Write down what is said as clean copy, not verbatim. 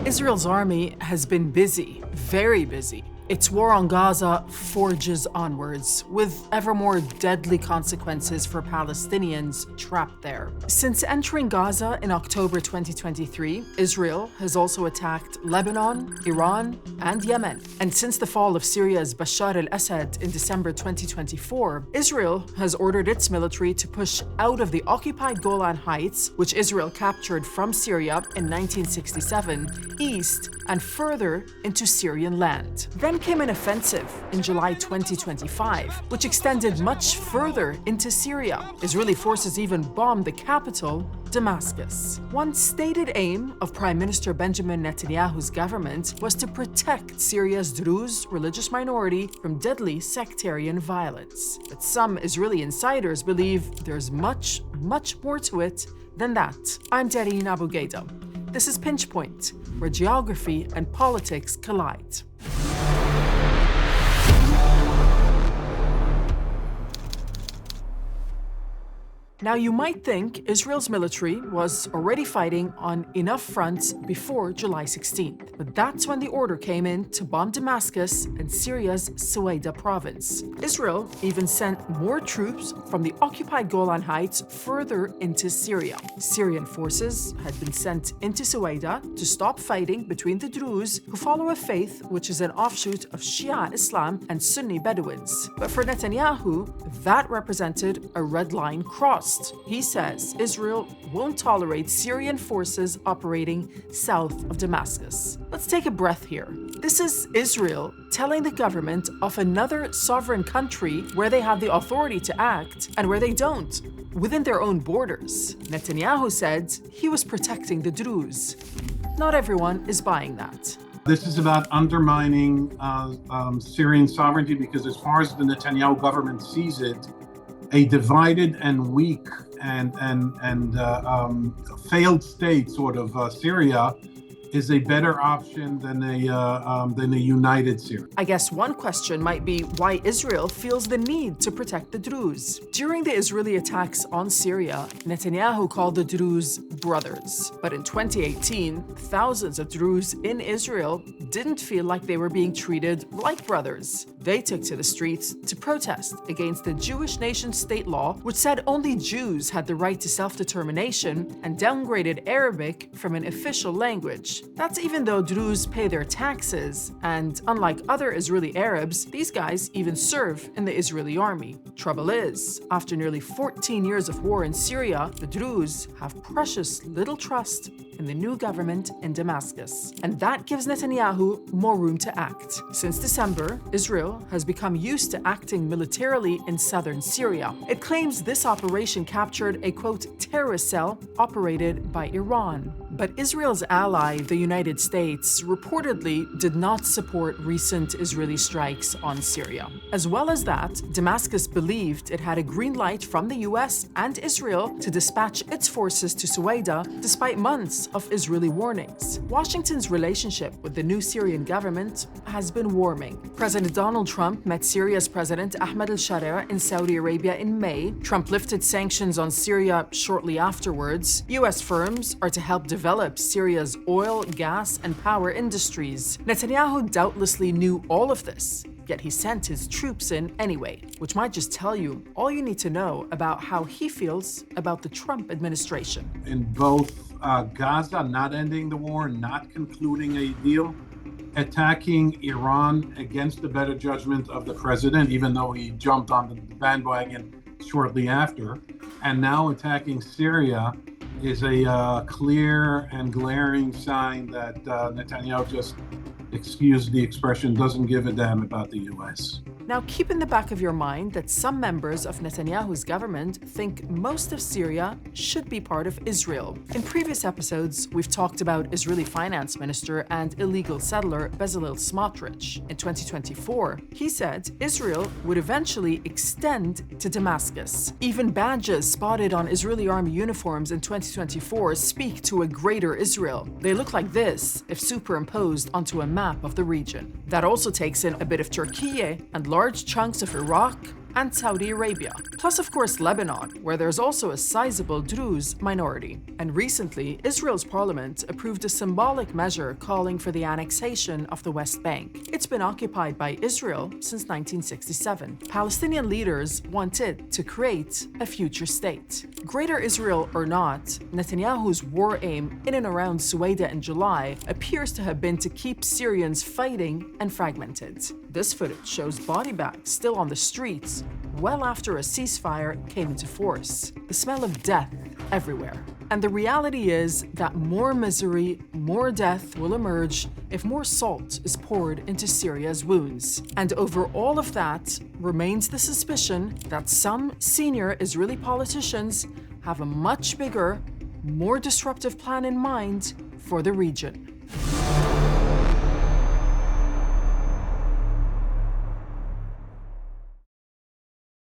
Israel's army has been busy, very busy. Its war on Gaza forges onwards, with ever more deadly consequences for Palestinians trapped there. Since entering Gaza in October 2023, Israel has also attacked Lebanon, Iran, and Yemen. And since the fall of Syria's Bashar al-Assad in December 2024, Israel has ordered its military to push out of the occupied Golan Heights, which Israel captured from Syria in 1967, east and further into Syrian land. Then came an offensive in July 2025, which extended much further into Syria. Israeli forces even bombed the capital, Damascus. One stated aim of Prime Minister Benjamin Netanyahu's government was to protect Syria's Druze religious minority from deadly sectarian violence. But some Israeli insiders believe there's much more to it than that. I'm Darine Abu Gaida. This is Pinch Point, where geography and politics collide. Now, you might think Israel's military was already fighting on enough fronts before July 16th, but that's when the order came in to bomb Damascus and Syria's Suwaida province. Israel even sent more troops from the occupied Golan Heights further into Syria. Syrian forces had been sent into Suwaida to stop fighting between the Druze, who follow a faith which is an offshoot of Shia Islam, and Sunni Bedouins. But for Netanyahu, that represented a red line crossed. He says Israel won't tolerate Syrian forces operating south of Damascus. Let's take a breath here. This is Israel telling the government of another sovereign country where they have the authority to act and where they don't, within their own borders. Netanyahu said he was protecting the Druze. Not everyone is buying that. This is about undermining Syrian sovereignty because, as far as the Netanyahu government sees it, a divided and weak and failed state, sort of Syria, is a better option than a united Syria. I guess one question might be why Israel feels the need to protect the Druze. During the Israeli attacks on Syria, Netanyahu called the Druze brothers. But in 2018, thousands of Druze in Israel didn't feel like they were being treated like brothers. They took to the streets to protest against the Jewish nation-state law, which said only Jews had the right to self-determination and downgraded Arabic from an official language. That's even though Druze pay their taxes, and unlike other Israeli Arabs, these guys even serve in the Israeli army. Trouble is, after nearly 14 years of war in Syria, the Druze have precious little trust in the new government in Damascus. And that gives Netanyahu more room to act. Since December, Israel has become used to acting militarily in southern Syria. It claims this operation captured a, quote, terrorist cell operated by Iran. But Israel's ally, the United States, reportedly did not support recent Israeli strikes on Syria. As well as that, Damascus believed it had a green light from the US and Israel to dispatch its forces to Suwaida despite months of Israeli warnings. Washington's relationship with the new Syrian government has been warming. President Donald Trump met Syria's President Ahmed al-Sharia in Saudi Arabia in May. Trump lifted sanctions on Syria shortly afterwards. US firms are to help develop Syria's oil, gas, and power industries. Netanyahu doubtlessly knew all of this, yet he sent his troops in anyway, which might just tell you all you need to know about how he feels about the Trump administration. In both Gaza, not ending the war, not concluding a deal, attacking Iran against the better judgment of the president, even though he jumped on the bandwagon shortly after, and now attacking Syria is a clear and glaring sign that Netanyahu, just excuse the expression, doesn't give a damn about the U.S. Now, keep in the back of your mind that some members of Netanyahu's government think most of Syria should be part of Israel. In previous episodes, we've talked about Israeli finance minister and illegal settler Bezalel Smotrich. In 2024, he said Israel would eventually extend to Damascus. Even badges spotted on Israeli army uniforms in 2024 speak to a greater Israel. They look like this if superimposed onto a map of the region. That also takes in a bit of Turkey and large chunks of Iraq, and Saudi Arabia, plus of course Lebanon, where there's also a sizable Druze minority. And recently, Israel's parliament approved a symbolic measure calling for the annexation of the West Bank. It's been occupied by Israel since 1967. Palestinian leaders wanted to create a future state. Greater Israel or not, Netanyahu's war aim in and around Sueda in July appears to have been to keep Syrians fighting and fragmented. This footage shows body bags still on the streets well after a ceasefire came into force. The smell of death everywhere. And the reality is that more misery, more death will emerge if more salt is poured into Syria's wounds. And over all of that remains the suspicion that some senior Israeli politicians have a much bigger, more disruptive plan in mind for the region.